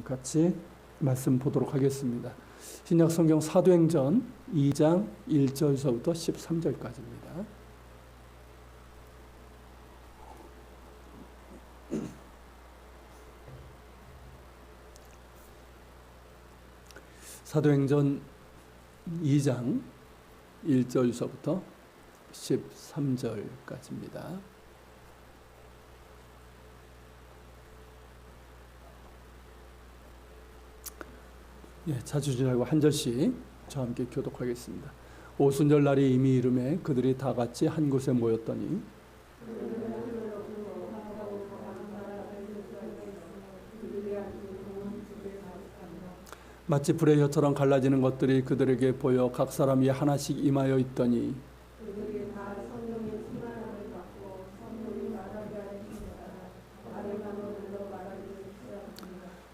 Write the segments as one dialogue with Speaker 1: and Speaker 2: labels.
Speaker 1: 같이 말씀 보도록 하겠습니다. 신약 성경 사도행전 2장 1절서부터 13절까지입니다. 사도행전 2장 1절서부터 13절까지입니다. 자주지나고 한 절씩 저와 함께 교독하겠습니다. 오순절 날이 이미 이르매 그들이 다 같이 한 곳에 모였더니 마치 불의 혀처럼 갈라지는 것들이 그들에게 보여 각 사람이 하나씩 임하여 있더니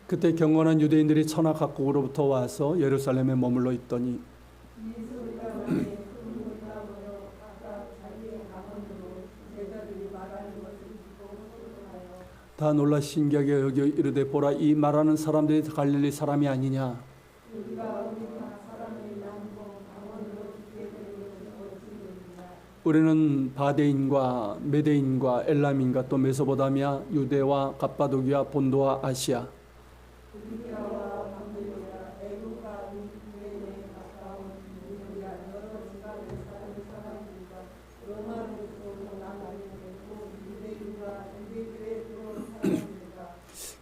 Speaker 1: 그때 경건한 유대인들이 천하 각국으로부터 와서 예루살렘에 머물러 있더니 다 놀라 신기하게 여겨 이르되 보라 이 말하는 사람들이 갈릴리 사람이 아니냐. 우리는 바데인과 메데인과 엘람인과 또 메소포타미아 유대와 갑바도기아 본도와 아시아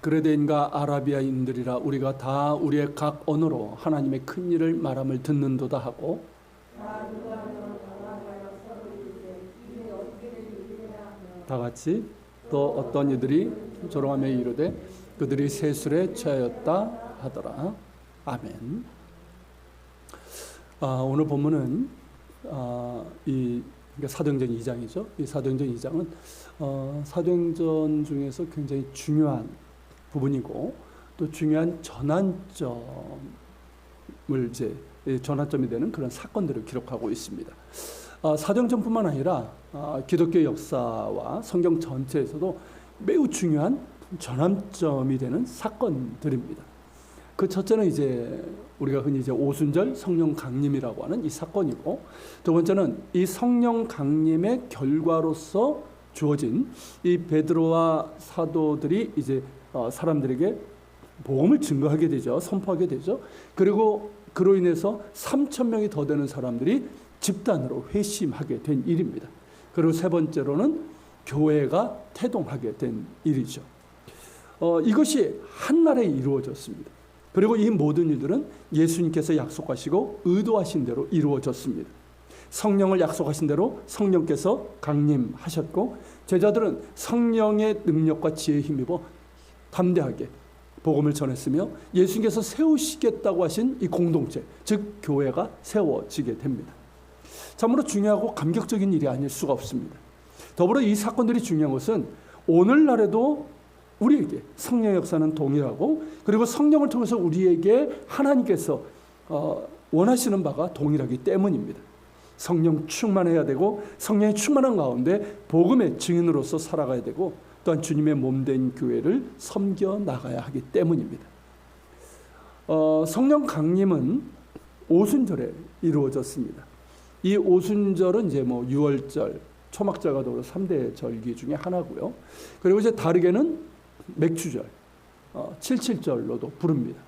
Speaker 1: 그레데인과 아라비아인들이라 우리가 다 우리의 각 언어로 하나님의 큰 일을 말함을 듣는도다 하고 다 같이 또 어떤 이들이 조롱하며 이르되 그들이 세술에 취하였다 하더라. 아멘. 오늘 본문은 사도행전 2장이죠. 이 사도행전 2장은 사도행전 중에서 굉장히 중요한 부분이고 또 중요한 전환점이 되는 그런 사건들을 기록하고 있습니다. 사도행전뿐만 아니라 기독교 역사와 성경 전체에서도 매우 중요한 전환점이 되는 사건들입니다. 그 첫째는 이제 우리가 흔히 이제 오순절 성령 강림이라고 하는 이 사건이고, 두 번째는 이 성령 강림의 결과로서 주어진 이 베드로와 사도들이 이제 사람들에게 복음을 증거하게 되죠. 선포하게 되죠. 그리고 그로 인해서 3,000명이 더 되는 사람들이 집단으로 회심하게 된 일입니다. 그리고 세 번째로는 교회가 태동하게 된 일이죠. 이것이 한날에 이루어졌습니다. 그리고 이 모든 일들은 예수님께서 약속하시고 의도하신 대로 이루어졌습니다. 성령을 약속하신 대로 성령께서 강림하셨고 제자들은 성령의 능력과 지혜에 힘입어 담대하게 복음을 전했으며 예수님께서 세우시겠다고 하신 이 공동체, 즉 교회가 세워지게 됩니다. 참으로 중요하고 감격적인 일이 아닐 수가 없습니다. 더불어 이 사건들이 중요한 것은 오늘날에도 우리에게 성령의 역사는 동일하고, 그리고 성령을 통해서 우리에게 하나님께서 원하시는 바가 동일하기 때문입니다. 성령 충만해야 되고 성령이 충만한 가운데 복음의 증인으로서 살아가야 되고 또한 주님의 몸된 교회를 섬겨 나가야 하기 때문입니다. 성령 강림은 오순절에 이루어졌습니다. 이 오순절은 이제 유월절, 초막절과 더불어 3대 절기 중에 하나고요. 그리고 이제 다르게는 맥추절, 칠칠절로도 부릅니다.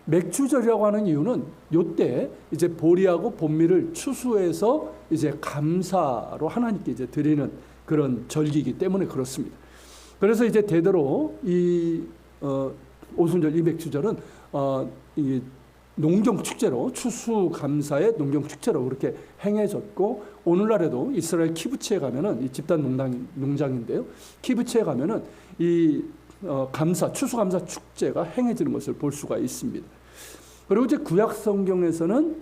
Speaker 1: 맥추절이라고 하는 이유는 요때 이제 보리하고 본미를 추수해서 이제 감사로 하나님께 이제 드리는 그런 절기이기 때문에 그렇습니다. 그래서 이제 대대로 이 오순절, 이 맥추절은 이 농경 축제로, 추수 감사의 농경 축제로 그렇게 행해졌고, 오늘날에도 이스라엘 키부츠에 가면은 이 집단 농장인데요. 키부츠에 가면은 이 감사, 추수 감사 축제가 행해지는 것을 볼 수가 있습니다. 그리고 이제 구약 성경에서는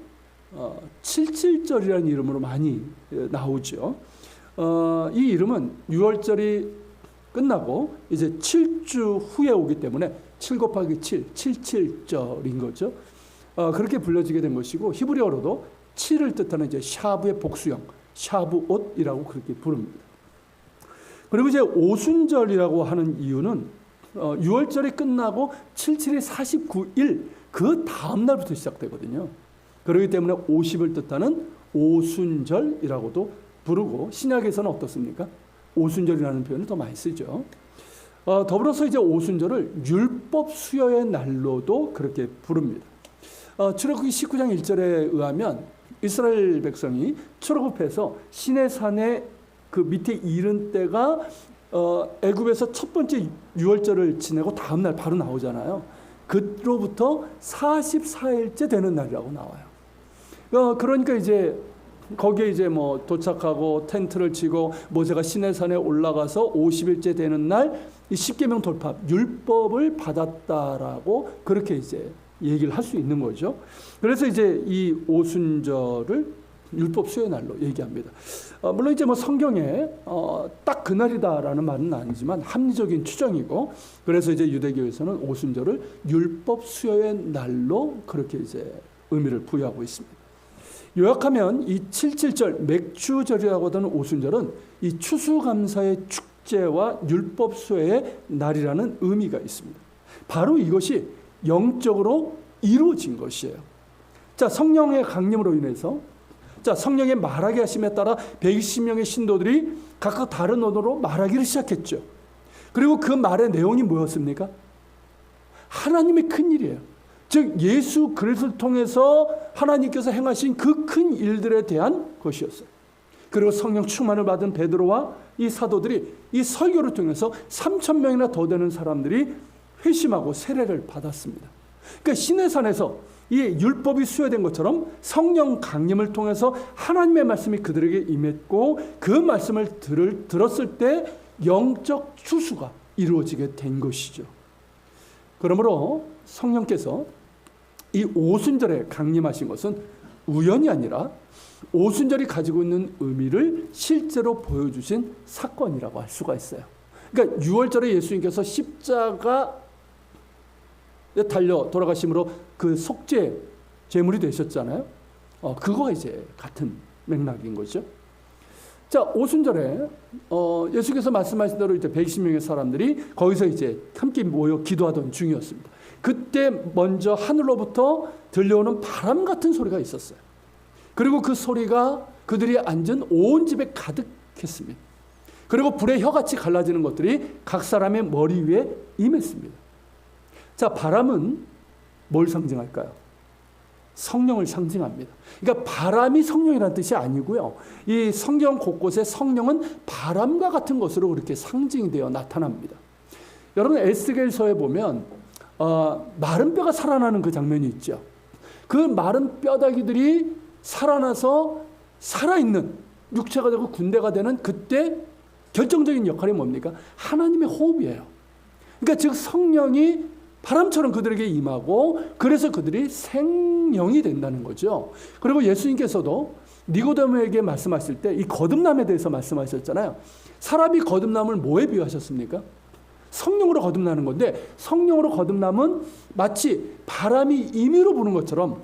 Speaker 1: 칠칠절이라는 이름으로 많이 나오죠. 이 이름은 유월절이 끝나고 이제 7주 후에 오기 때문에 7 곱하기 7, 77절인 거죠. 그렇게 불려지게 된 것이고, 히브리어로도 7을 뜻하는 이제 샤브의 복수형, 샤브옷이라고 그렇게 부릅니다. 그리고 이제 오순절이라고 하는 이유는 유월절이 끝나고 77이 49일 그 다음 날부터 시작되거든요. 그렇기 때문에 50을 뜻하는 오순절이라고도 부르고, 신약에서는 어떻습니까? 오순절이라는 표현을 더 많이 쓰죠. 더불어서 이제 오순절을 율법 수여의 날로도 그렇게 부릅니다. 출애굽기 19장 1절에 의하면 이스라엘 백성이 출애굽해서 시내산에 그 밑에 이른 때가 애굽에서 첫 번째 유월절을 지내고 다음 날 바로 나오잖아요. 그로부터 44일째 되는 날이라고 나와요. 그러니까 이제 거기에 이제 뭐 도착하고 텐트를 치고 모세가 시내산에 올라가서 50일째 되는 날 이 십계명 돌파 율법을 받았다라고 그렇게 이제 얘기를 할 수 있는 거죠. 그래서 이제 이 오순절을 율법 수요의 날로 얘기합니다. 물론 이제 뭐 성경에 딱 그날이다라는 말은 아니지만 합리적인 추정이고, 그래서 이제 유대교에서는 오순절을 율법 수요의 날로 그렇게 이제 의미를 부여하고 있습니다. 요약하면 이 77절 맥주절이라고 하는 오순절은 이 추수감사의 축제와 율법 수요의 날이라는 의미가 있습니다. 바로 이것이 영적으로 이루어진 것이에요. 자, 성령의 강림으로 인해서 성령의 말하게 하심에 따라 120명의 신도들이 각각 다른 언어로 말하기를 시작했죠. 그리고 그 말의 내용이 뭐였습니까? 하나님의 큰 일이에요. 즉 예수 그리스도를 통해서 하나님께서 행하신 그 큰 일들에 대한 것이었어요. 그리고 성령 충만을 받은 베드로와 이 사도들이 이 설교를 통해서 3,000명이나 더 되는 사람들이 회심하고 세례를 받았습니다. 그러니까 시내산에서 이 율법이 수여된 것처럼 성령 강림을 통해서 하나님의 말씀이 그들에게 임했고, 그 말씀을 들었을 때 영적 추수가 이루어지게 된 것이죠. 그러므로 성령께서 이 오순절에 강림하신 것은 우연이 아니라 오순절이 가지고 있는 의미를 실제로 보여주신 사건이라고 할 수가 있어요. 그러니까 유월절에 예수님께서 십자가에 달려 돌아가심으로 그 속죄 제물이 되셨잖아요. 그거와 이제 같은 맥락인 거죠. 자, 오순절에 예수께서 말씀하신 대로 이제 120명의 사람들이 거기서 이제 함께 모여 기도하던 중이었습니다. 그때 먼저 하늘로부터 들려오는 바람 같은 소리가 있었어요. 그리고 그 소리가 그들이 앉은 온 집에 가득했습니다. 그리고 불의 혀같이 갈라지는 것들이 각 사람의 머리 위에 임했습니다. 자, 바람은 뭘 상징할까요? 성령을 상징합니다. 그러니까 바람이 성령이라는 뜻이 아니고요. 이 성경 곳곳에 성령은 바람과 같은 것으로 그렇게 상징이 되어 나타납니다. 여러분 에스겔서에 보면 마른 뼈가 살아나는 그 장면이 있죠. 그 마른 뼈다귀들이 살아나서 살아있는 육체가 되고 군대가 되는 그때 결정적인 역할이 뭡니까? 하나님의 호흡이에요. 그러니까 즉 성령이 바람처럼 그들에게 임하고, 그래서 그들이 생명이 된다는 거죠. 그리고 예수님께서도 니고데모에게 말씀하실 때 이 거듭남에 대해서 말씀하셨잖아요. 사람이 거듭남을 뭐에 비유하셨습니까? 성령으로 거듭나는 건데, 성령으로 거듭남은 마치 바람이 임의로 부는 것처럼,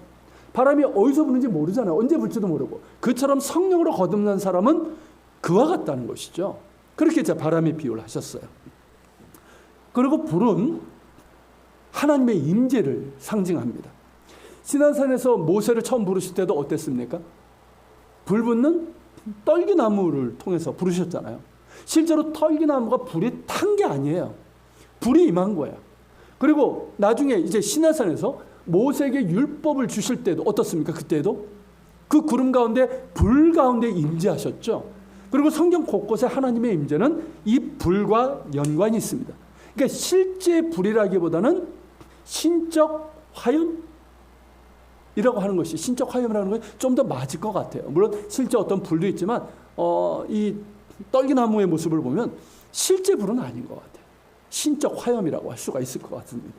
Speaker 1: 바람이 어디서 부는지 모르잖아요. 언제 불지도 모르고. 그처럼 성령으로 거듭난 사람은 그와 같다는 것이죠. 그렇게 이제 바람의 비유를 하셨어요. 그리고 불은 하나님의 임재를 상징합니다. 시내산에서 모세를 처음 부르실 때도 어땠습니까? 불 붙는 떨기나무를 통해서 부르셨잖아요. 실제로 떨기나무가 불이 탄 게 아니에요. 불이 임한 거예요. 그리고 나중에 이제 시내산에서 모세에게 율법을 주실 때도 어떻습니까? 그때도 그 구름 가운데 불 가운데 임재하셨죠. 그리고 성경 곳곳에 하나님의 임재는 이 불과 연관이 있습니다. 그러니까 실제 불이라기보다는 신적 화염이라고 하는 것이, 신적 화염이라는 것이 좀 더 맞을 것 같아요. 물론 실제 어떤 불도 있지만 이 떨기나무의 모습을 보면 실제 불은 아닌 것 같아요. 신적 화염이라고 할 수가 있을 것 같습니다.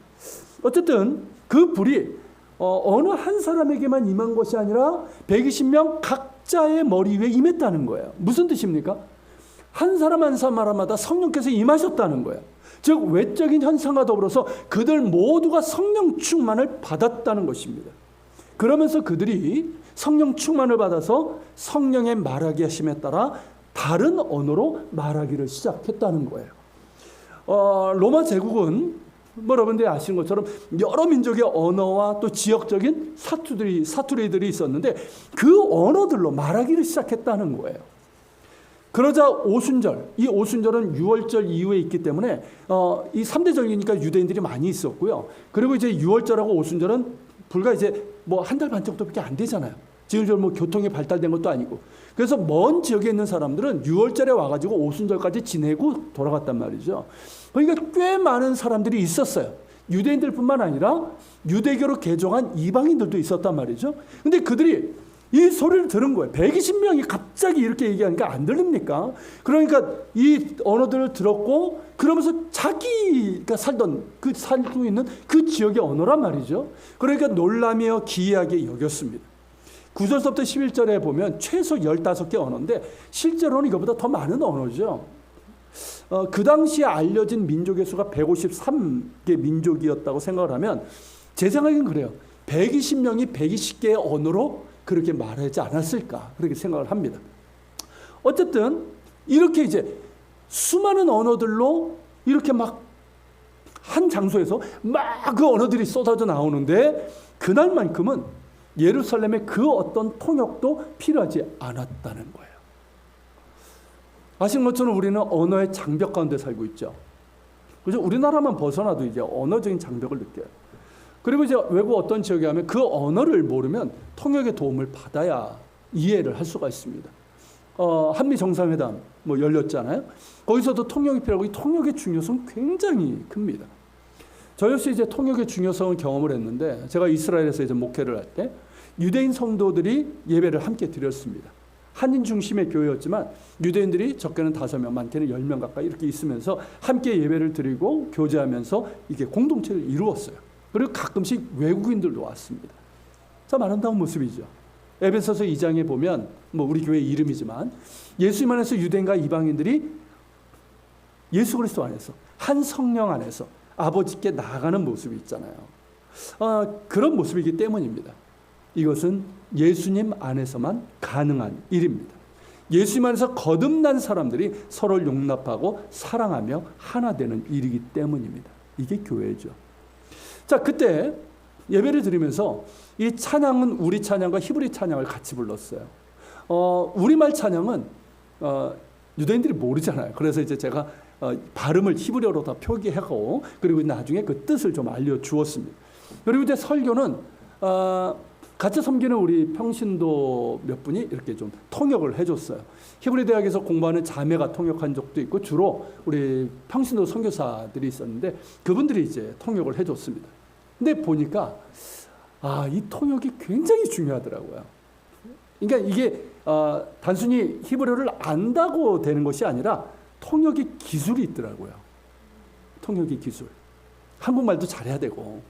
Speaker 1: 어쨌든 그 불이 어느 한 사람에게만 임한 것이 아니라 120명 각자의 머리 위에 임했다는 거예요. 무슨 뜻입니까? 한 사람 한 사람마다 성령께서 임하셨다는 거예요. 즉 외적인 현상과 더불어서 그들 모두가 성령 충만을 받았다는 것입니다. 그러면서 그들이 성령 충만을 받아서 성령의 말하게 하심에 따라 다른 언어로 말하기를 시작했다는 거예요. 로마 제국은 여러분들이 아시는 것처럼 여러 민족의 언어와 또 지역적인 사투리들이 있었는데 그 언어들로 말하기를 시작했다는 거예요. 그러자 오순절, 이 오순절은 유월절 이후에 있기 때문에 이 3대절기니까 유대인들이 많이 있었고요. 그리고 이제 유월절하고 오순절은 불과 이제 뭐 한 달 반 정도밖에 안 되잖아요. 지금 뭐 교통이 발달된 것도 아니고. 그래서 먼 지역에 있는 사람들은 유월절에 와가지고 오순절까지 지내고 돌아갔단 말이죠. 그러니까 꽤 많은 사람들이 있었어요. 유대인들뿐만 아니라 유대교로 개종한 이방인들도 있었단 말이죠. 근데 그들이 이 소리를 들은 거예요. 120명이 갑자기 이렇게 얘기하니까 안 들립니까? 그러니까 이 언어들을 들었고 그러면서 자기가 살고 있는 그 지역의 언어란 말이죠. 그러니까 놀라며 기이하게 여겼습니다. 9절서부터 11절에 보면 최소 15개 언어인데 실제로는 이것보다 더 많은 언어죠. 그 당시에 알려진 민족의 수가 153개 민족이었다고 생각을 하면 제 생각엔 그래요. 120명이 120개의 언어로 그렇게 말하지 않았을까 그렇게 생각을 합니다. 어쨌든 이렇게 이제 수많은 언어들로 이렇게 막 한 장소에서 막 그 언어들이 쏟아져 나오는데 그날만큼은 예루살렘의 그 어떤 통역도 필요하지 않았다는 거예요. 아시는 것처럼 우리는 언어의 장벽 가운데 살고 있죠. 그래서 우리나라만 벗어나도 이제 언어적인 장벽을 느껴요. 그리고 이제 외국 어떤 지역에 가면 그 언어를 모르면 통역의 도움을 받아야 이해를 할 수가 있습니다. 한미 정상회담 뭐 열렸잖아요. 거기서도 통역이 필요하고 이 통역의 중요성은 굉장히 큽니다. 저 역시 이제 통역의 중요성을 경험을 했는데 제가 이스라엘에서 이제 목회를 할 때 유대인 성도들이 예배를 함께 드렸습니다. 한인 중심의 교회였지만 유대인들이 적게는 5명, 많게는 10명 가까이 이렇게 있으면서 함께 예배를 드리고 교제하면서 이게 공동체를 이루었어요. 그리고 가끔씩 외국인들도 왔습니다. 참 아름다운 모습이죠. 에베소서 2장에 보면 뭐 우리 교회 이름이지만 예수님 안에서 유대인과 이방인들이 예수 그리스도 안에서 한 성령 안에서 아버지께 나아가는 모습이 있잖아요. 그런 모습이기 때문입니다. 이것은 예수님 안에서만 가능한 일입니다. 예수님 안에서 거듭난 사람들이 서로를 용납하고 사랑하며 하나 되는 일이기 때문입니다. 이게 교회죠. 자, 그때 예배를 드리면서 이 찬양은 우리 찬양과 히브리 찬양을 같이 불렀어요. 우리말 찬양은 유대인들이 모르잖아요. 그래서 이제 제가 발음을 히브리어로 다 표기하고 그리고 나중에 그 뜻을 좀 알려주었습니다. 그리고 이제 설교는 같이 섬기는 우리 평신도 몇 분이 이렇게 좀 통역을 해줬어요. 히브리 대학에서 공부하는 자매가 통역한 적도 있고 주로 우리 평신도 선교사들이 있었는데 그분들이 이제 통역을 해줬습니다. 근데 보니까 이 통역이 굉장히 중요하더라고요. 그러니까 이게 단순히 히브리어를 안다고 되는 것이 아니라 통역의 기술이 있더라고요. 통역의 기술. 한국말도 잘해야 되고.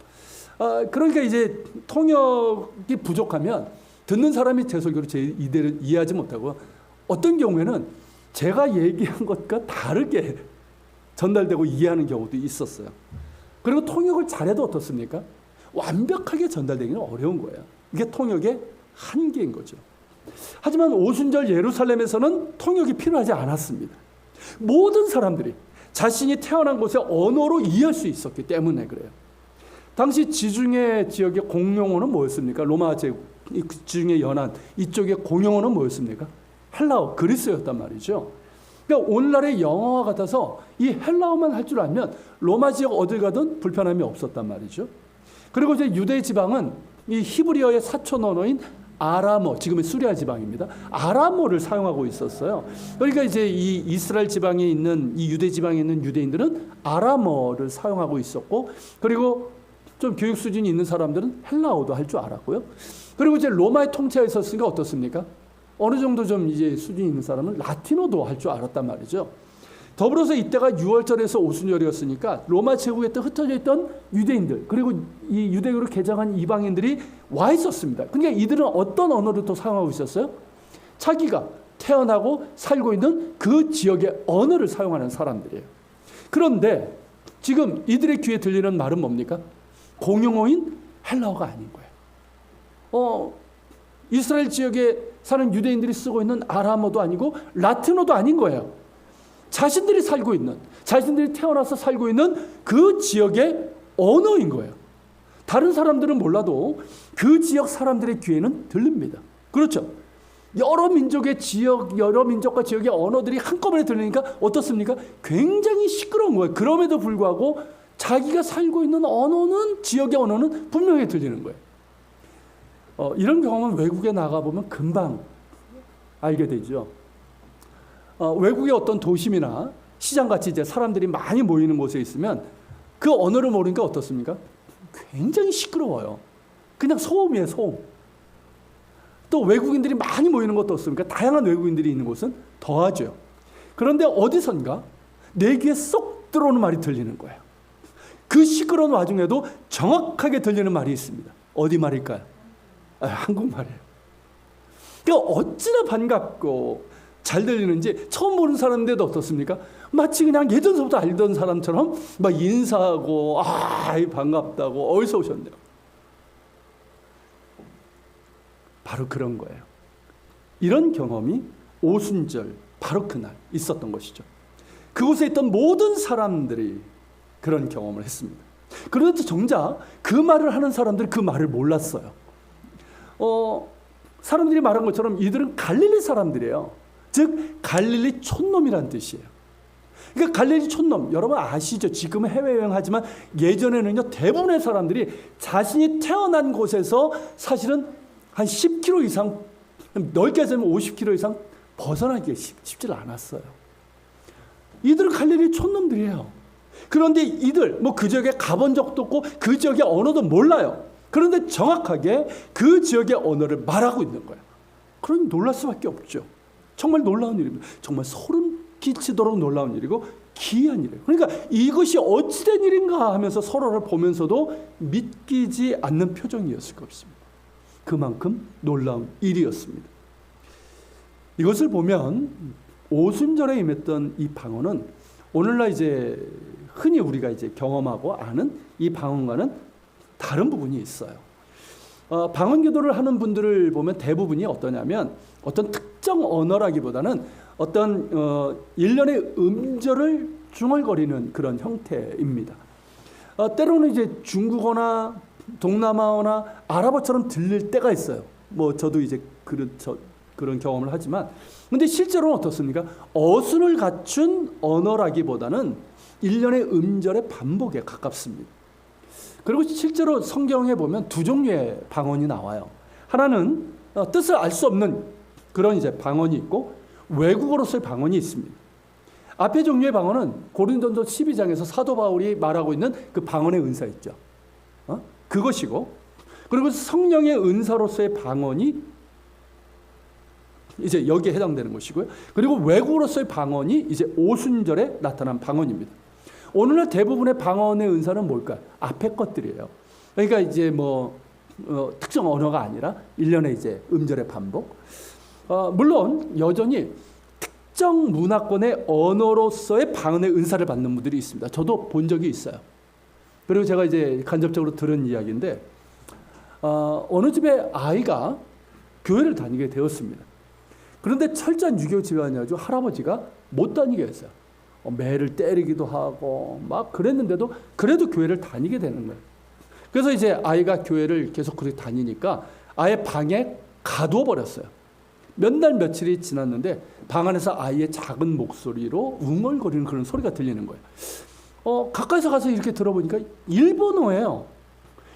Speaker 1: 그러니까 이제 통역이 부족하면 듣는 사람이 제 설교를 이대로 이해하지 못하고 어떤 경우에는 제가 얘기한 것과 다르게 전달되고 이해하는 경우도 있었어요. 그리고 통역을 잘해도 어떻습니까? 완벽하게 전달되기는 어려운 거예요. 이게 통역의 한계인 거죠. 하지만 오순절 예루살렘에서는 통역이 필요하지 않았습니다. 모든 사람들이 자신이 태어난 곳의 언어로 이해할 수 있었기 때문에 그래요. 당시 지중해 지역의 공용어는 뭐였습니까? 로마 제국, 지중해 연안 이쪽의 공용어는 뭐였습니까? 헬라어, 그리스였단 말이죠. 그러니까 오늘날의 영어와 같아서 이 헬라어만 할 줄 알면 로마 지역 어딜 가든 불편함이 없었단 말이죠. 그리고 이제 유대 지방은 이 히브리어의 사촌 언어인 아람어, 지금의 수리아 지방입니다. 아람어를 사용하고 있었어요. 그러니까 이제 이 이스라엘 지방에 있는 이 유대 지방에 있는 유대인들은 아람어를 사용하고 있었고, 그리고 좀 교육 수준이 있는 사람들은 헬라어도 할 줄 알았고요. 그리고 이제 로마의 통치하에 있었으니까 어떻습니까? 어느 정도 좀 이제 수준이 있는 사람은 라틴어도 할 줄 알았단 말이죠. 더불어서 이때가 유월절에서 오순절이었으니까 로마 제국에 흩어져 있던 유대인들, 그리고 이 유대교를 개정한 이방인들이 와 있었습니다. 그러니까 이들은 어떤 언어를 또 사용하고 있었어요? 자기가 태어나고 살고 있는 그 지역의 언어를 사용하는 사람들이에요. 그런데 지금 이들의 귀에 들리는 말은 뭡니까? 공용어인 헬라어가 아닌 거예요. 이스라엘 지역에 사는 유대인들이 쓰고 있는 아람어도 아니고 라틴어도 아닌 거예요. 자신들이 살고 있는, 자신들이 태어나서 살고 있는 그 지역의 언어인 거예요. 다른 사람들은 몰라도 그 지역 사람들의 귀에는 들립니다. 그렇죠? 여러 민족의 지역, 여러 민족과 지역의 언어들이 한꺼번에 들리니까 어떻습니까? 굉장히 시끄러운 거예요. 그럼에도 불구하고 자기가 살고 있는 언어는, 지역의 언어는 분명히 들리는 거예요. 이런 경험은 외국에 나가보면 금방 알게 되죠. 외국의 어떤 도심이나 시장같이 이제 사람들이 많이 모이는 곳에 있으면 그 언어를 모르니까 어떻습니까? 굉장히 시끄러워요. 그냥 소음이에요, 소음. 또 외국인들이 많이 모이는 것도 없습니까? 다양한 외국인들이 있는 곳은 더하죠. 그런데 어디선가 내 귀에 쏙 들어오는 말이 들리는 거예요. 그 시끄러운 와중에도 정확하게 들리는 말이 있습니다. 어디 말일까요? 한국말이에요. 그러니까 어찌나 반갑고 잘 들리는지 처음 보는 사람인데도 어떻습니까? 마치 그냥 예전서부터 알던 사람처럼 막 인사하고 반갑다고 어디서 오셨네요. 바로 그런 거예요. 이런 경험이 오순절 바로 그날 있었던 것이죠. 그곳에 있던 모든 사람들이 그런 경험을 했습니다. 그런데 정작 그 말을 하는 사람들은 그 말을 몰랐어요. 사람들이 말한 것처럼 이들은 갈릴리 사람들이에요. 즉 갈릴리 촌놈이란 뜻이에요. 그러니까 갈릴리 촌놈, 여러분 아시죠? 지금은 해외여행하지만 예전에는요, 대부분의 사람들이 자신이 태어난 곳에서 사실은 한 10km 이상, 넓게 하자면 50km 이상 벗어나기가 쉽지 않았어요. 이들은 갈릴리 촌놈들이에요. 그런데 이들 그 지역에 가본 적도 없고 그 지역의 언어도 몰라요. 그런데 정확하게 그 지역의 언어를 말하고 있는 거예요. 그러니 놀랄 수밖에 없죠. 정말 놀라운 일입니다. 정말 소름 끼치도록 놀라운 일이고 기이한 일이에요. 그러니까 이것이 어찌된 일인가 하면서 서로를 보면서도 믿기지 않는 표정이었을 것입니다. 그만큼 놀라운 일이었습니다. 이것을 보면 오순절에 임했던 이 방언은 오늘날 이제 흔히 우리가 이제 경험하고 아는 이 방언과는 다른 부분이 있어요. 방언 기도를 하는 분들을 보면 대부분이 어떠냐면 어떤 특정 언어라기보다는 어떤 일련의 음절을 중얼거리는 그런 형태입니다. 때로는 이제 중국어나 동남아어나 아랍어처럼 들릴 때가 있어요. 저도 이제 그런 경험을 하지만, 근데 실제로는 어떻습니까? 어순을 갖춘 언어라기보다는 일련의 음절의 반복에 가깝습니다. 그리고 실제로 성경에 보면 두 종류의 방언이 나와요. 하나는 뜻을 알 수 없는 그런 이제 방언이 있고 외국어로서의 방언이 있습니다. 앞의 종류의 방언은 고린도전서 12장에서 사도 바울이 말하고 있는 그 방언의 은사 있죠. 그것이고, 그리고 성령의 은사로서의 방언이 이제 여기에 해당되는 것이고요. 그리고 외국어로서의 방언이 이제 오순절에 나타난 방언입니다. 오늘날 대부분의 방언의 은사는 뭘까요? 앞에 것들이에요. 그러니까 이제 특정 언어가 아니라 일련의 이제 음절의 반복. 물론 여전히 특정 문화권의 언어로서의 방언의 은사를 받는 분들이 있습니다. 저도 본 적이 있어요. 그리고 제가 이제 간접적으로 들은 이야기인데, 어느 집에 아이가 교회를 다니게 되었습니다. 그런데 철저한 유교 집안이어서 할아버지가 못 다니게 했어요. 매를 때리기도 하고 막 그랬는데도 그래도 교회를 다니게 되는 거예요. 그래서 이제 아이가 교회를 계속 그렇게 다니니까 아예 방에 가두어 버렸어요. 몇 날 며칠이 지났는데 방 안에서 아이의 작은 목소리로 웅얼거리는 그런 소리가 들리는 거예요. 가까이서 가서 이렇게 들어보니까 일본어예요.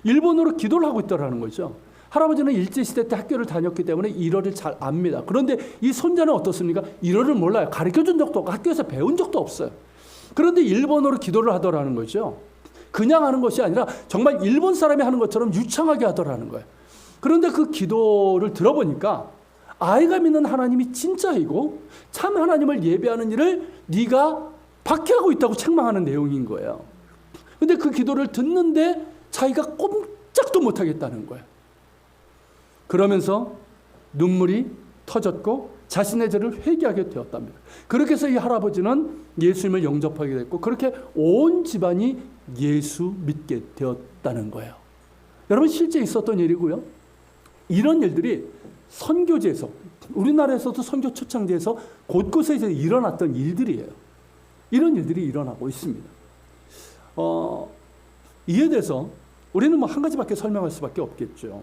Speaker 1: 일본어로 기도를 하고 있더라는 거죠. 할아버지는 일제시대 때 학교를 다녔기 때문에 일어를 잘 압니다. 그런데 이 손자는 어떻습니까? 일어를 몰라요. 가르쳐준 적도 없고 학교에서 배운 적도 없어요. 그런데 일본어로 기도를 하더라는 거죠. 그냥 하는 것이 아니라 정말 일본 사람이 하는 것처럼 유창하게 하더라는 거예요. 그런데 그 기도를 들어보니까 아이가 믿는 하나님이 진짜이고 참 하나님을 예배하는 일을 네가 박해하고 있다고 책망하는 내용인 거예요. 그런데 그 기도를 듣는데 자기가 꼼짝도 못하겠다는 거예요. 그러면서 눈물이 터졌고 자신의 죄를 회개하게 되었답니다. 그렇게 해서 이 할아버지는 예수님을 영접하게 됐고 그렇게 온 집안이 예수 믿게 되었다는 거예요. 여러분 실제 있었던 일이고요. 이런 일들이 선교지에서, 우리나라에서도 선교 초창지에서 곳곳에서 일어났던 일들이에요. 이런 일들이 일어나고 있습니다. 이에 대해서 우리는 뭐 한 가지밖에 설명할 수밖에 없겠죠.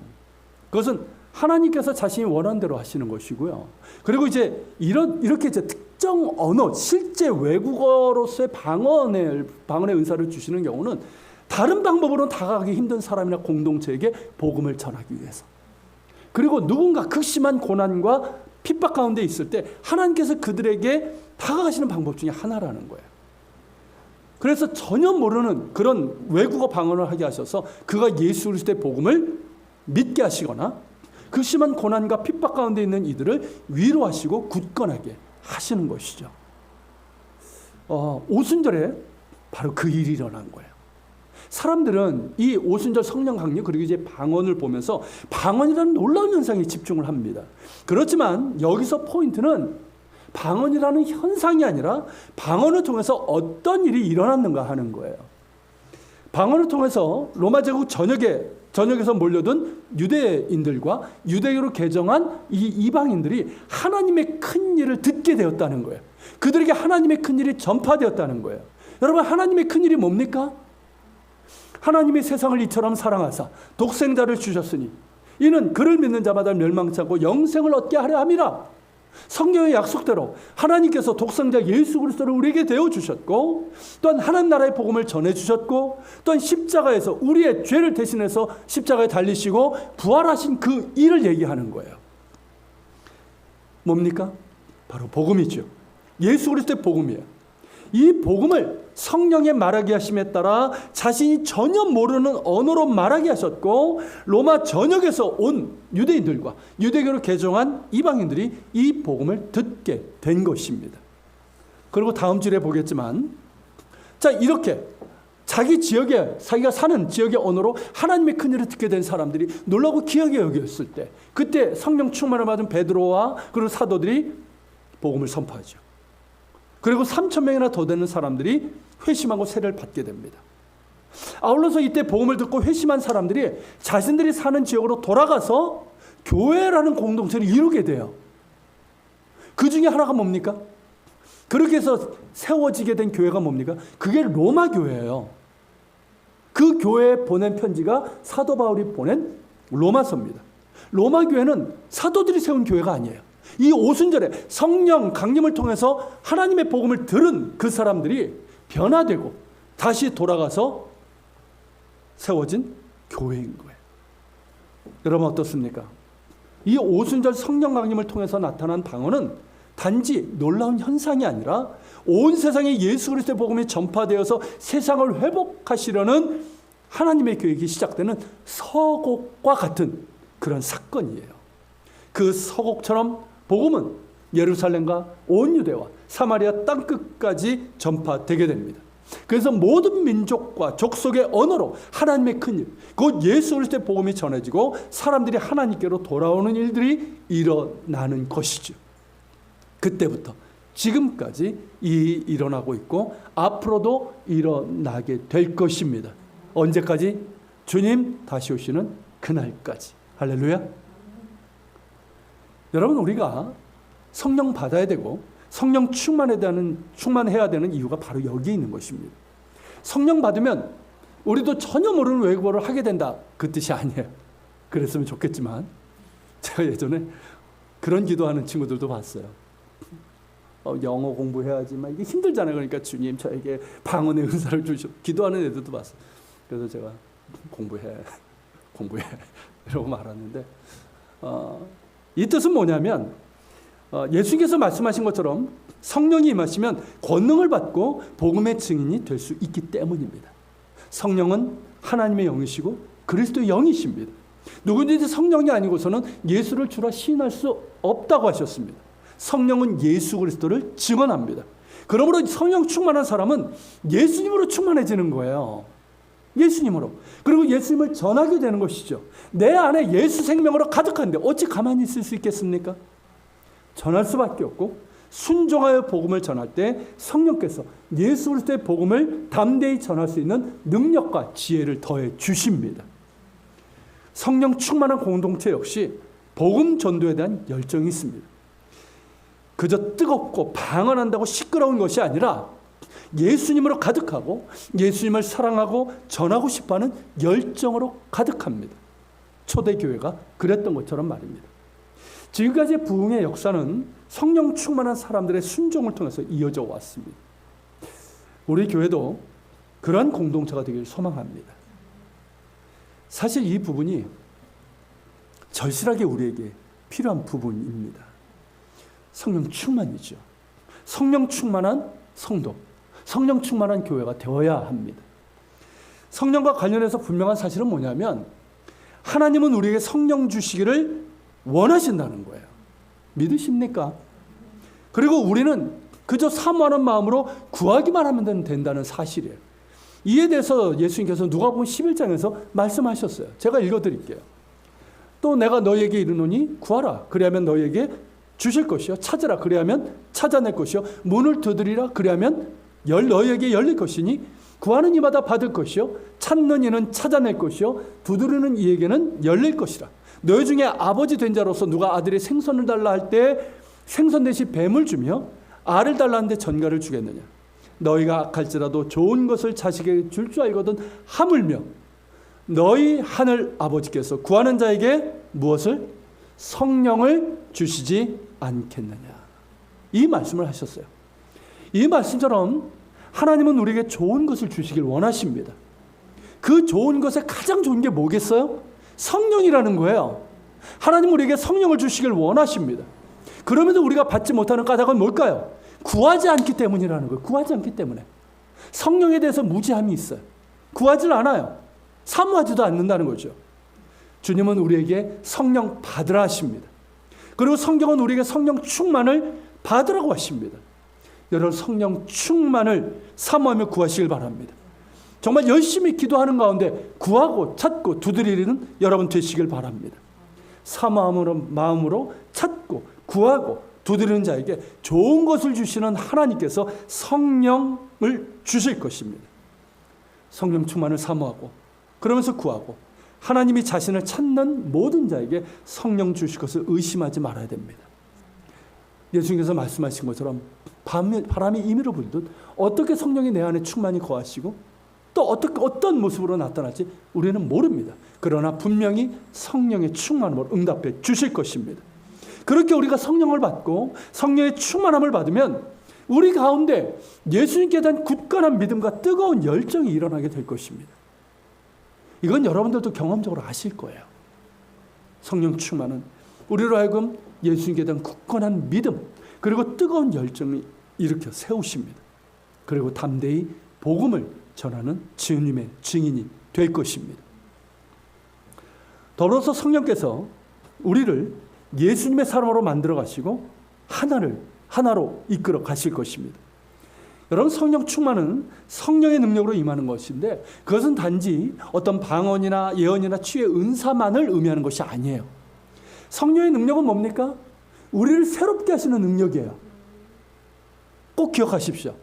Speaker 1: 그것은 하나님께서 자신이 원하는 대로 하시는 것이고요. 그리고 이제 이렇게 이제 특정 언어, 실제 외국어로서의 방언의 은사를 주시는 경우는 다른 방법으로는 다가가기 힘든 사람이나 공동체에게 복음을 전하기 위해서. 그리고 누군가 극심한 고난과 핍박 가운데 있을 때 하나님께서 그들에게 다가가시는 방법 중에 하나라는 거예요. 그래서 전혀 모르는 그런 외국어 방언을 하게 하셔서 그가 예수 그리스도의 복음을 믿게 하시거나 그 심한 고난과 핍박 가운데 있는 이들을 위로하시고 굳건하게 하시는 것이죠. 오순절에 바로 그 일이 일어난 거예요. 사람들은 이 오순절 성령 강림 그리고 이제 방언을 보면서 방언이라는 놀라운 현상에 집중을 합니다. 그렇지만 여기서 포인트는 방언이라는 현상이 아니라 방언을 통해서 어떤 일이 일어났는가 하는 거예요. 방언을 통해서 로마 제국 전역에서 몰려든 유대인들과 유대교로 개정한 이 이방인들이 하나님의 큰 일을 듣게 되었다는 거예요. 그들에게 하나님의 큰 일이 전파되었다는 거예요. 여러분, 하나님의 큰 일이 뭡니까? 하나님이 세상을 이처럼 사랑하사 독생자를 주셨으니 이는 그를 믿는 자마다 멸망치 않고 영생을 얻게 하려 함이라. 성경의 약속대로 하나님께서 독생자 예수 그리스도를 우리에게 되어주셨고 또한 하나님 나라의 복음을 전해주셨고 또한 십자가에서 우리의 죄를 대신해서 십자가에 달리시고 부활하신 그 일을 얘기하는 거예요. 뭡니까? 바로 복음이죠. 예수 그리스도의 복음이에요. 이 복음을 성령의 말하게 하심에 따라 자신이 전혀 모르는 언어로 말하게 하셨고 로마 전역에서 온 유대인들과 유대교를 개종한 이방인들이 이 복음을 듣게 된 것입니다. 그리고 다음 주에 보겠지만 자, 이렇게 자기가 사는 지역의 언어로 하나님의 큰 일을 듣게 된 사람들이 놀라고 귀하게 여겼을 때 그때 성령 충만을 받은 베드로와 그리고 사도들이 복음을 선포하죠. 그리고 3,000명이나 더 되는 사람들이 회심하고 세례를 받게 됩니다. 아울러서 이때 복음을 듣고 회심한 사람들이 자신들이 사는 지역으로 돌아가서 교회라는 공동체를 이루게 돼요. 그 중에 하나가 뭡니까? 그렇게 해서 세워지게 된 교회가 뭡니까? 그게 로마 교회예요. 그 교회에 보낸 편지가 사도 바울이 보낸 로마서입니다. 로마 교회는 사도들이 세운 교회가 아니에요. 이 오순절에 성령 강림을 통해서 하나님의 복음을 들은 그 사람들이 변화되고 다시 돌아가서 세워진 교회인 거예요. 여러분 어떻습니까? 이 오순절 성령 강림을 통해서 나타난 방언은 단지 놀라운 현상이 아니라 온 세상에 예수 그리스도의 복음이 전파되어서 세상을 회복하시려는 하나님의 계획이 시작되는 서곡과 같은 그런 사건이에요. 그 서곡처럼 복음은 예루살렘과 온 유대와 사마리아 땅끝까지 전파되게 됩니다. 그래서 모든 민족과 족속의 언어로 하나님의 큰일, 곧 예수 그리스도의 복음이 전해지고 사람들이 하나님께로 돌아오는 일들이 일어나는 것이죠. 그때부터 지금까지 일어나고 있고 앞으로도 일어나게 될 것입니다. 언제까지? 주님 다시 오시는 그날까지. 할렐루야. 여러분, 우리가 성령 받아야 되고 성령 충만해야 되는 이유가 바로 여기에 있는 것입니다. 성령 받으면 우리도 전혀 모르는 외국어를 하게 된다, 그 뜻이 아니에요. 그랬으면 좋겠지만 제가 예전에 그런 기도하는 친구들도 봤어요. 영어 공부해야지만 이게 힘들잖아요. 그러니까 주님 저에게 방언의 은사를 주시오, 기도하는 애들도 봤어요. 그래서 제가 공부해 이러고 말하는데 이 뜻은 뭐냐면 예수님께서 말씀하신 것처럼 성령이 임하시면 권능을 받고 복음의 증인이 될 수 있기 때문입니다. 성령은 하나님의 영이시고 그리스도의 영이십니다. 누구든지 성령이 아니고서는 예수를 주라 시인할 수 없다고 하셨습니다. 성령은 예수 그리스도를 증언합니다. 그러므로 성령 충만한 사람은 예수님으로 충만해지는 거예요. 예수님으로. 그리고 예수님을 전하게 되는 것이죠. 내 안에 예수 생명으로 가득한데 어찌 가만히 있을 수 있겠습니까? 전할 수밖에 없고 순종하여 복음을 전할 때 성령께서 예수 그리스도의 복음을 담대히 전할 수 있는 능력과 지혜를 더해 주십니다. 성령 충만한 공동체 역시 복음 전도에 대한 열정이 있습니다. 그저 뜨겁고 방언한다고 시끄러운 것이 아니라 예수님으로 가득하고 예수님을 사랑하고 전하고 싶어하는 열정으로 가득합니다. 초대교회가 그랬던 것처럼 말입니다. 지금까지의 부흥의 역사는 성령 충만한 사람들의 순종을 통해서 이어져 왔습니다. 우리 교회도 그러한 공동체가 되길 소망합니다. 사실 이 부분이 절실하게 우리에게 필요한 부분입니다. 성령 충만이죠. 성령 충만한 성도, 성령 충만한 교회가 되어야 합니다. 성령과 관련해서 분명한 사실은 뭐냐면 하나님은 우리에게 성령 주시기를 원하신다는 거예요. 믿으십니까? 그리고 우리는 그저 사모하는 마음으로 구하기만 하면 된다는 사실이에요. 이에 대해서 예수님께서 누가복음 11장에서 말씀하셨어요. 제가 읽어드릴게요. 또 내가 너희에게 이르노니 구하라 그리하면 너희에게 주실 것이요 찾으라 그리하면 찾아낼 것이요 문을 두드리라 그리하면 너희에게 열릴 것이니 구하는 이마다 받을 것이요 찾는 이는 찾아낼 것이요 두드리는 이에게는 열릴 것이라. 너희 중에 아버지 된 자로서 누가 아들이 생선을 달라 할 때 생선 대신 뱀을 주며 알을 달라 하는데 전갈을 주겠느냐. 너희가 악할지라도 좋은 것을 자식에게 줄 줄 알거든 하물며 너희 하늘 아버지께서 구하는 자에게 무엇을? 성령을 주시지 않겠느냐. 이 말씀을 하셨어요. 이 말씀처럼 하나님은 우리에게 좋은 것을 주시길 원하십니다. 그 좋은 것에 가장 좋은 게 뭐겠어요? 성령이라는 거예요. 하나님은 우리에게 성령을 주시길 원하십니다. 그럼에도 우리가 받지 못하는 까닭은 뭘까요? 구하지 않기 때문이라는 거예요. 구하지 않기 때문에. 성령에 대해서 무지함이 있어요. 구하질 않아요. 사모하지도 않는다는 거죠. 주님은 우리에게 성령 받으라 하십니다. 그리고 성경은 우리에게 성령 충만을 받으라고 하십니다. 여러분 성령 충만을 사모하며 구하시길 바랍니다. 정말 열심히 기도하는 가운데 구하고 찾고 두드리는 여러분 되시길 바랍니다. 사모함으로 마음으로 찾고 구하고 두드리는 자에게 좋은 것을 주시는 하나님께서 성령을 주실 것입니다. 성령 충만을 사모하고 그러면서 구하고 하나님이 자신을 찾는 모든 자에게 성령 주실 것을 의심하지 말아야 됩니다. 예수님께서 말씀하신 것처럼 바람이 임의로 불듯 어떻게 성령이 내 안에 충만히 거하시고 또 어떤 모습으로 나타날지 우리는 모릅니다. 그러나 분명히 성령의 충만함으로 응답해 주실 것입니다. 그렇게 우리가 성령을 받고 성령의 충만함을 받으면 우리 가운데 예수님께 대한 굳건한 믿음과 뜨거운 열정이 일어나게 될 것입니다. 이건 여러분들도 경험적으로 아실 거예요. 성령 충만은 우리로 하여금 예수님께 대한 굳건한 믿음 그리고 뜨거운 열정을 일으켜 세우십니다. 그리고 담대히 복음을 전하는 주님의 증인이 될 것입니다. 더불어서 성령께서 우리를 예수님의 사람으로 만들어 가시고 하나로 이끌어 가실 것입니다. 여러분 성령 충만은 성령의 능력으로 임하는 것인데 그것은 단지 어떤 방언이나 예언이나 치유의 은사만을 의미하는 것이 아니에요. 성령의 능력은 뭡니까? 우리를 새롭게 하시는 능력이에요. 꼭 기억하십시오.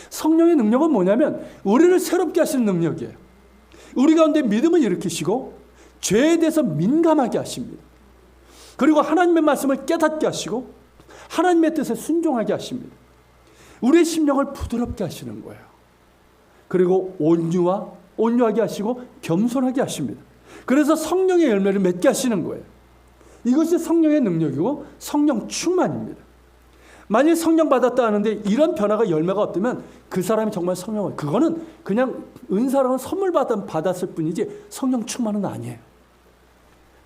Speaker 1: 성령의 능력은 뭐냐면 우리를 새롭게 하시는 능력이에요. 우리 가운데 믿음을 일으키시고 죄에 대해서 민감하게 하십니다. 그리고 하나님의 말씀을 깨닫게 하시고 하나님의 뜻에 순종하게 하십니다. 우리의 심령을 부드럽게 하시는 거예요. 그리고 온유하게 하시고 겸손하게 하십니다. 그래서 성령의 열매를 맺게 하시는 거예요. 이것이 성령의 능력이고 성령 충만입니다. 만일 성령 받았다 하는데 이런 변화가 열매가 없다면 그 사람이 정말 성령을 그거는 그냥 은사라는 선물 받았을 뿐이지 성령 충만은 아니에요.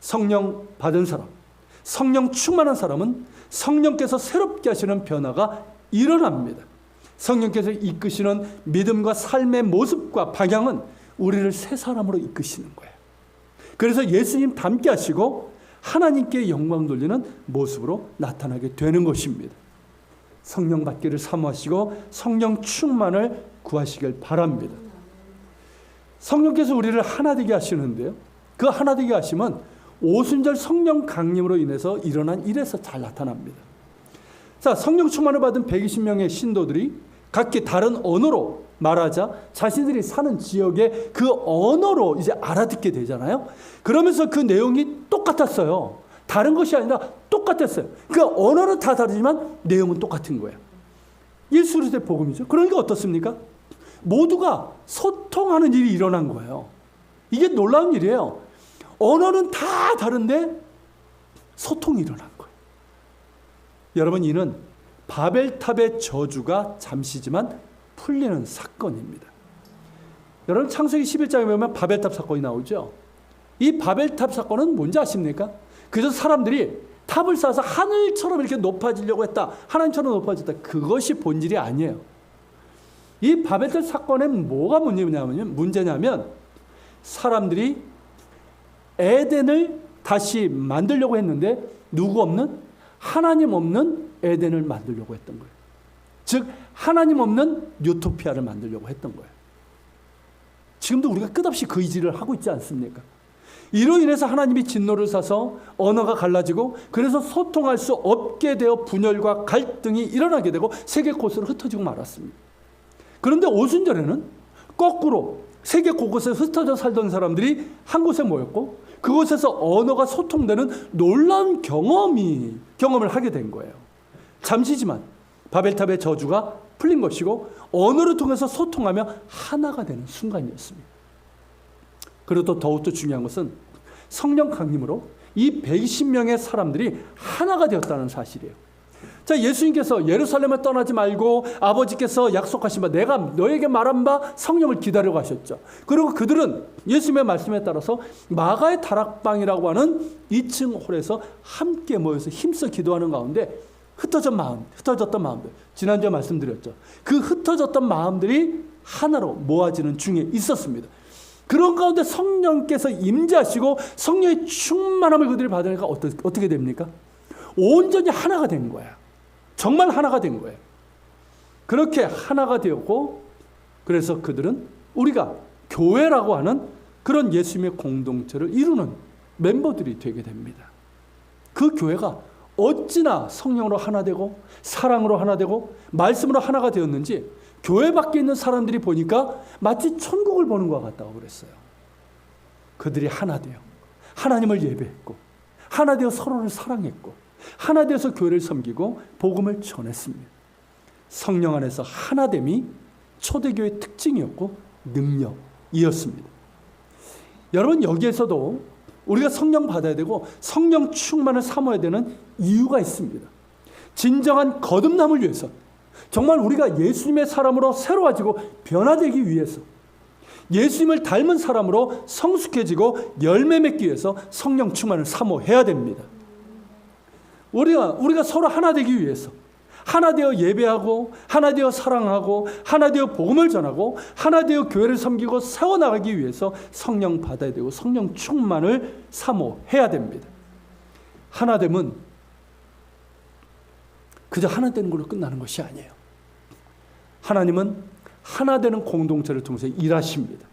Speaker 1: 성령 받은 사람, 성령 충만한 사람은 성령께서 새롭게 하시는 변화가 일어납니다. 성령께서 이끄시는 믿음과 삶의 모습과 방향은 우리를 새 사람으로 이끄시는 거예요. 그래서 예수님 닮게 하시고 하나님께 영광 돌리는 모습으로 나타나게 되는 것입니다. 성령 받기를 사모하시고 성령 충만을 구하시길 바랍니다. 성령께서 우리를 하나 되게 하시는데요. 그 하나 되게 하심은 오순절 성령 강림으로 인해서 일어난 일에서 잘 나타납니다. 자, 성령 충만을 받은 120명의 신도들이 각기 다른 언어로 말하자 자신들이 사는 지역의 그 언어로 이제 알아듣게 되잖아요. 그러면서 그 내용이 똑같았어요. 다른 것이 아니라 똑같았어요. 그 언어는 다 다르지만 내용은 똑같은 거예요. 예수 그리스도의 복음이죠. 그러니까 어떻습니까? 모두가 소통하는 일이 일어난 거예요. 이게 놀라운 일이에요. 언어는 다 다른데 소통이 일어난 거예요. 여러분, 이는 바벨탑의 저주가 잠시지만 풀리는 사건입니다. 여러분, 창세기 11장에 보면 바벨탑 사건이 나오죠. 이 바벨탑 사건은 뭔지 아십니까? 그래서 사람들이 탑을 쌓아서 하늘처럼 이렇게 높아지려고 했다. 하나님처럼 높아졌다. 그것이 본질이 아니에요. 이 바벨탑 사건엔 뭐가 문제냐면 사람들이 에덴을 다시 만들려고 했는데 누구 없는? 하나님 없는 에덴을 만들려고 했던 거예요. 즉 하나님 없는 유토피아를 만들려고 했던 거예요. 지금도 우리가 끝없이 그 일을 하고 있지 않습니까? 이로 인해서 하나님이 진노를 사서 언어가 갈라지고 그래서 소통할 수 없게 되어 분열과 갈등이 일어나게 되고 세계 곳으로 흩어지고 말았습니다. 그런데 오순절에는 거꾸로 세계 곳곳에 흩어져 살던 사람들이 한 곳에 모였고 그곳에서 언어가 소통되는 놀라운 경험을 하게 된 거예요. 잠시지만 바벨탑의 저주가 풀린 것이고 언어를 통해서 소통하며 하나가 되는 순간이었습니다. 그리고 또 더욱더 중요한 것은 성령 강림으로 이 120명의 사람들이 하나가 되었다는 사실이에요. 자, 예수님께서 예루살렘을 떠나지 말고 아버지께서 약속하신 바 내가 너에게 말한 바 성령을 기다리고 하셨죠. 그리고 그들은 예수님의 말씀에 따라서 마가의 다락방이라고 하는 2층 홀에서 함께 모여서 힘써 기도하는 가운데 흩어졌던 마음들, 지난주에 말씀드렸죠. 그 흩어졌던 마음들이 하나로 모아지는 중에 있었습니다. 그런 가운데 성령께서 임재하시고 성령의 충만함을 그들이 받으니까 어떻게 됩니까? 온전히 하나가 된 거야. 정말 하나가 된 거예요. 그렇게 하나가 되었고 그래서 그들은 우리가 교회라고 하는 그런 예수님의 공동체를 이루는 멤버들이 되게 됩니다. 그 교회가 어찌나 성령으로 하나 되고 사랑으로 하나 되고 말씀으로 하나가 되었는지 교회 밖에 있는 사람들이 보니까 마치 천국을 보는 것 같다고 그랬어요. 그들이 하나 되어 하나님을 예배했고 하나 되어 서로를 사랑했고 하나 되어서 교회를 섬기고 복음을 전했습니다. 성령 안에서 하나됨이 초대교회의 특징이었고 능력이었습니다. 여러분, 여기에서도 우리가 성령 받아야 되고 성령 충만을 삼아야 되는 이유가 있습니다. 진정한 거듭남을 위해서, 정말 우리가 예수님의 사람으로 새로워지고 변화되기 위해서, 예수님을 닮은 사람으로 성숙해지고 열매 맺기 위해서 성령 충만을 사모해야 됩니다. 우리가 서로 하나 되기 위해서, 하나 되어 예배하고 하나 되어 사랑하고 하나 되어 복음을 전하고 하나 되어 교회를 섬기고 세워나가기 위해서 성령 받아야 되고 성령 충만을 사모해야 됩니다. 하나됨은 그저 하나 되는 걸로 끝나는 것이 아니에요. 하나님은 하나 되는 공동체를 통해서 일하십니다.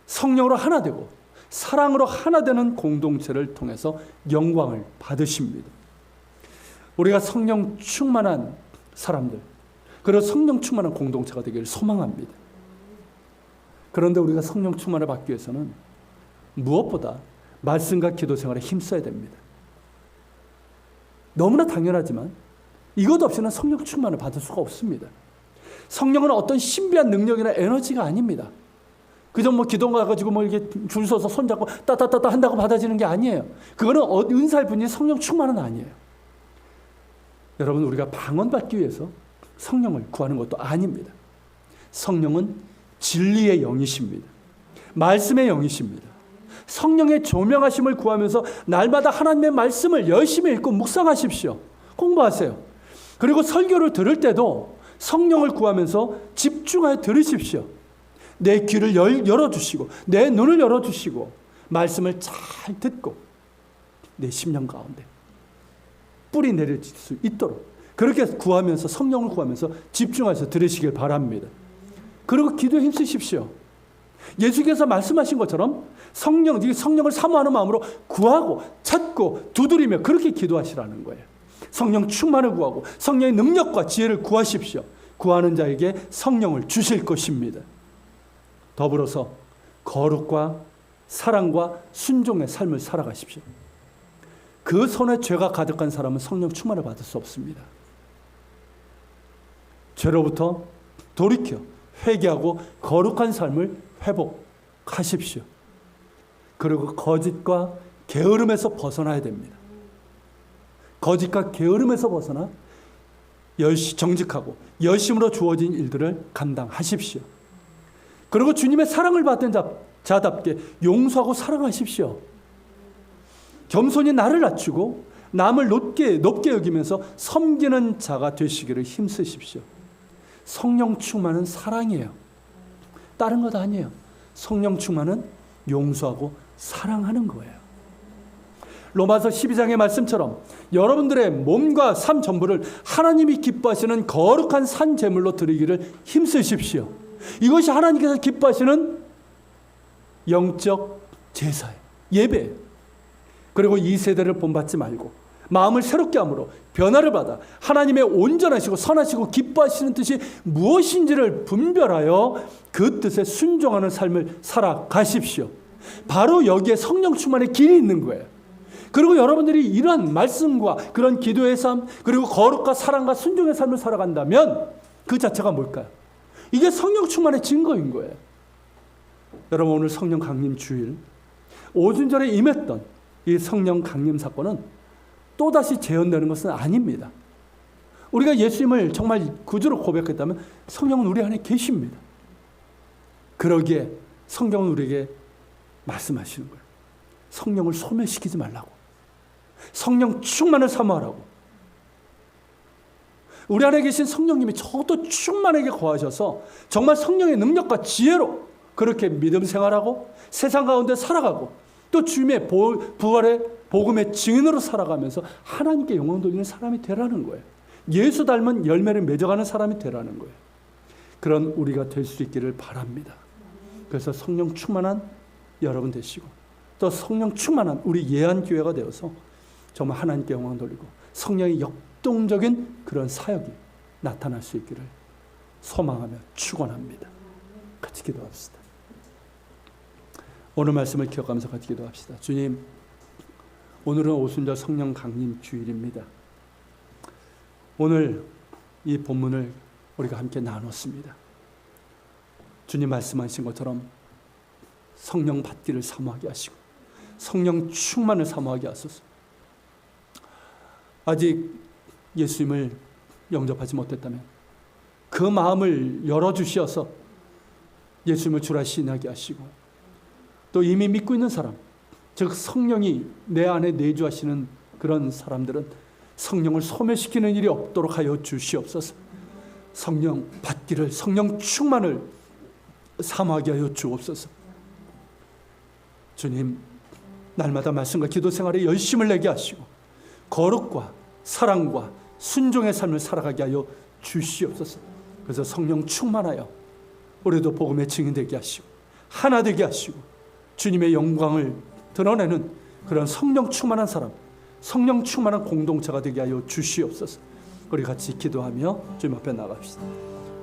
Speaker 1: 성령으로 하나 되고 사랑으로 하나 되는 공동체를 통해서 영광을 받으십니다. 우리가 성령 충만한 사람들, 그리고 성령 충만한 공동체가 되기를 소망합니다. 그런데 우리가 성령 충만을 받기 위해서는 무엇보다 말씀과 기도 생활에 힘써야 됩니다. 너무나 당연하지만 이것 없이는 성령 충만을 받을 수가 없습니다. 성령은 어떤 신비한 능력이나 에너지가 아닙니다. 그저 기도 가가지고 이렇게 줄 서서 손잡고 따따따따 한다고 받아지는 게 아니에요. 그거는 은사일 뿐이지 성령 충만은 아니에요. 여러분, 우리가 방언받기 위해서 성령을 구하는 것도 아닙니다. 성령은 진리의 영이십니다. 말씀의 영이십니다. 성령의 조명하심을 구하면서 날마다 하나님의 말씀을 열심히 읽고 묵상하십시오. 공부하세요. 그리고 설교를 들을 때도 성령을 구하면서 집중하여 들으십시오. 내 귀를 열어주시고 내 눈을 열어주시고 말씀을 잘 듣고 내 심령 가운데 뿌리 내려질 수 있도록 그렇게 구하면서 성령을 구하면서 집중해서 들으시길 바랍니다. 그리고 기도에 힘쓰십시오. 예수께서 말씀하신 것처럼 성령을 사모하는 마음으로 구하고 찾고 두드리며 그렇게 기도하시라는 거예요. 성령 충만을 구하고 성령의 능력과 지혜를 구하십시오. 구하는 자에게 성령을 주실 것입니다. 더불어서 거룩과 사랑과 순종의 삶을 살아가십시오. 그 손에 죄가 가득한 사람은 성령 충만을 받을 수 없습니다. 죄로부터 돌이켜 회개하고 거룩한 삶을 회복하십시오. 그리고 거짓과 게으름에서 벗어나야 됩니다. 거짓과 게으름에서 벗어나 정직하고 열심으로 주어진 일들을 감당하십시오. 그리고 주님의 사랑을 받은 자답게 용서하고 사랑하십시오. 겸손히 나를 낮추고 남을 높게 여기면서 섬기는 자가 되시기를 힘쓰십시오. 성령 충만은 사랑이에요. 다른 것 아니에요. 성령 충만은 용서하고 사랑하는 거예요. 로마서 12장의 말씀처럼 여러분들의 몸과 삶 전부를 하나님이 기뻐하시는 거룩한 산 제물로 드리기를 힘쓰십시오. 이것이 하나님께서 기뻐하시는 영적 제사예요. 예배예요. 그리고 이 세대를 본받지 말고 마음을 새롭게 함으로 변화를 받아 하나님의 온전하시고 선하시고 기뻐하시는 뜻이 무엇인지를 분별하여 그 뜻에 순종하는 삶을 살아가십시오. 바로 여기에 성령 충만의 길이 있는 거예요. 그리고 여러분들이 이런 말씀과 그런 기도의 삶, 그리고 거룩과 사랑과 순종의 삶을 살아간다면 그 자체가 뭘까요? 이게 성령 충만의 증거인 거예요. 여러분, 오늘 성령 강림 주일 오순절에 임했던 이 성령 강림 사건은 또다시 재현되는 것은 아닙니다. 우리가 예수님을 정말 구주로 고백했다면 성령은 우리 안에 계십니다. 그러기에 성경은 우리에게 말씀하시는 거예요. 성령을 소멸시키지 말라고. 성령 충만을 사모하라고. 우리 안에 계신 성령님이 저도 충만하게 거하셔서 정말 성령의 능력과 지혜로 그렇게 믿음 생활하고 세상 가운데 살아가고 또 주님의 부활의 복음의 증인으로 살아가면서 하나님께 영광 돌리는 사람이 되라는 거예요. 예수 닮은 열매를 맺어가는 사람이 되라는 거예요. 그런 우리가 될 수 있기를 바랍니다. 그래서 성령 충만한 여러분 되시고 또 성령 충만한 우리 예한교회가 되어서 정말 하나님께 영광 돌리고 성령의 역동적인 그런 사역이 나타날 수 있기를 소망하며 축원합니다. 같이 기도합시다. 오늘 말씀을 기억하면서 같이 기도합시다. 주님, 오늘은 오순절 성령 강림 주일입니다. 오늘 이 본문을 우리가 함께 나눴습니다. 주님 말씀하신 것처럼 성령 받기를 사모하게 하시고 성령 충만을 사모하게 하소서. 아직 예수님을 영접하지 못했다면 그 마음을 열어주셔서 예수님을 주라 시인하게 하시고 또 이미 믿고 있는 사람, 즉 성령이 내 안에 내주하시는 그런 사람들은 성령을 소멸시키는 일이 없도록 하여 주시옵소서. 성령 받기를, 성령 충만을 사모하게 하여 주옵소서. 주님, 날마다 말씀과 기도 생활에 열심을 내게 하시고 거룩과 사랑과 순종의 삶을 살아가게 하여 주시옵소서. 그래서 성령 충만하여 우리도 복음의 증인 되게 하시고 하나 되게 하시고 주님의 영광을 드러내는 그런 성령 충만한 사람, 성령 충만한 공동체가 되게 하여 주시옵소서. 우리 같이 기도하며 주님 앞에 나갑시다.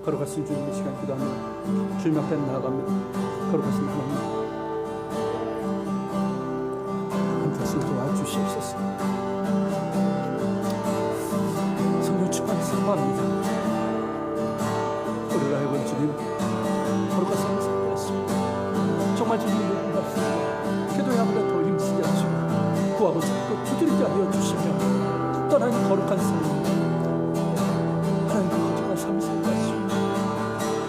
Speaker 1: 거룩하신 주님, 이 시간 기도하며 주님 앞에 나아갑니다. 거룩하신 하나님, 한 것을 도와주시옵소서. 성령 충만히 사모합니다. 우리가 해본 주님, 거룩한 삶을 살게 하시고 정말 주님을 높이옵소서. 기도의 아무도 더 힘쓰게 하시고 구하고 찾고 두드리게 하여 주시며 떠난 거룩한 삶, 하나님과 거룩한 삶을 살게 하시고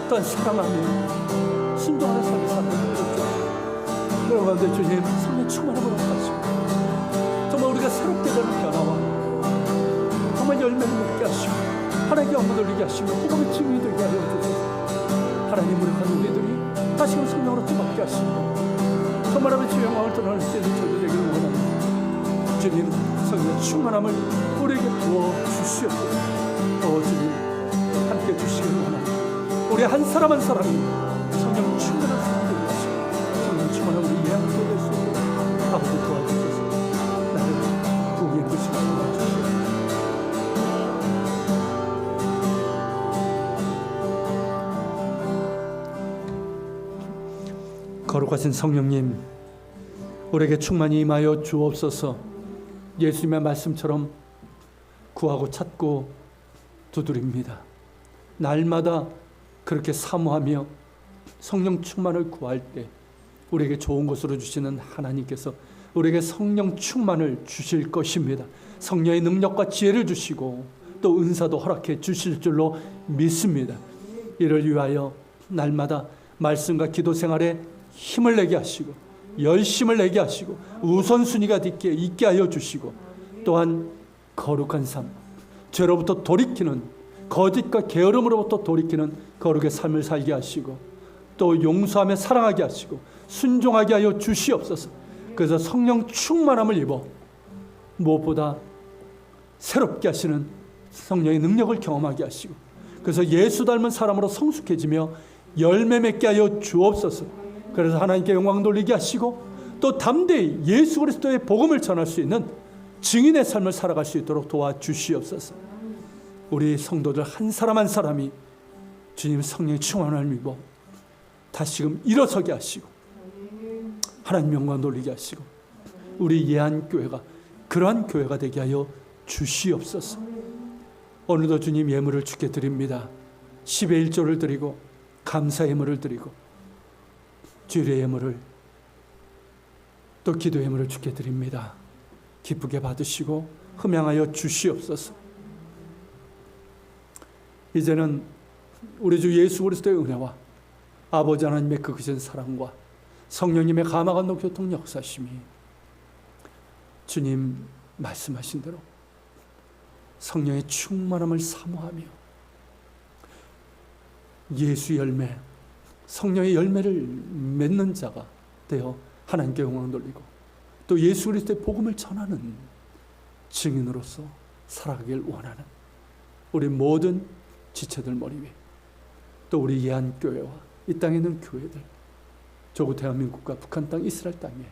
Speaker 1: 또한 사랑하며 순종하는 삶을 살게 주옵소서. 그런 가운데 주님 성령 충만함으로 하시고 정말 우리가 새롭게 되는 변화와 정말 열매를 맺게 하시고 하나님께 영광 돌리게 하시고 복음의 증인이 되게 하여 주옵소서. 하나님 무력한 우리들이 다시금 성령으로 뜨겁게 하시고 정말 아버지 영광을 드러낼 수 있는 저도 되기를 원합니다. 주님, 성령 충만함을 우리에게 부어주시옵소서. 주님, 함께 주시기를 원합니다. 우리 한 사람 한 사람이 성령 충만한 사람이 되게 하시고 성령 충만한 우리 예한교회 될 수 있도록 아버지 도와주셔서 나를 구원의 부심을 도와주시옵소서. 거룩하신 성령님, 우리에게 충만히 임하여 주옵소서. 예수님의 말씀처럼 구하고 찾고 두드립니다. 날마다 그렇게 사모하며 성령 충만을 구할 때 우리에게 좋은 것으로 주시는 하나님께서 우리에게 성령 충만을 주실 것입니다. 성령의 능력과 지혜를 주시고 또 은사도 허락해 주실 줄로 믿습니다. 이를 위하여 날마다 말씀과 기도 생활에 힘을 내게 하시고 열심을 내게 하시고 우선순위가 있게 하여 주시고 또한 거룩한 삶, 죄로부터 돌이키는 거짓과 게으름으로부터 돌이키는 거룩의 삶을 살게 하시고 또 용서하며 사랑하게 하시고 순종하게 하여 주시옵소서. 그래서 성령 충만함을 입어 무엇보다 새롭게 하시는 성령의 능력을 경험하게 하시고 그래서 예수 닮은 사람으로 성숙해지며 열매 맺게 하여 주옵소서. 그래서 하나님께 영광 돌리게 하시고 또 담대히 예수 그리스도의 복음을 전할 수 있는 증인의 삶을 살아갈 수 있도록 도와주시옵소서. 우리 성도들 한 사람 한 사람이 주님 성령의 충만함을 입어 다시금 일어서게 하시고 하나님 영광 돌리게 하시고 우리 예한교회가 그러한 교회가 되게 하여 주시옵소서. 오늘도 주님 예물을 주께 드립니다. 10의 1조를 드리고 감사 예물을 드리고 주일의 예물을 또 기도 예물을 주께 드립니다. 기쁘게 받으시고 흠양하여 주시옵소서. 이제는 우리 주 예수 그리스도의 은혜와 아버지 하나님의 그 크신 사랑과 성령님의 감화감동 교통 역사심이 주님 말씀하신 대로 성령의 충만함을 사모하며 예수 열매, 성령의 열매를 맺는 자가 되어 하나님께 영광 돌리고 또 예수 그리스도의 복음을 전하는 증인으로서 살아가길 원하는 우리 모든 지체들 머리 위에 또 우리 예한교회와 이 땅에 있는 교회들, 조국 대한민국과 북한 땅 이스라엘 땅에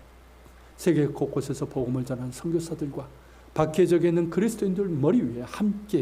Speaker 1: 세계 곳곳에서 복음을 전하는 선교사들과 박해적에 있는 그리스도인들 머리 위에 함께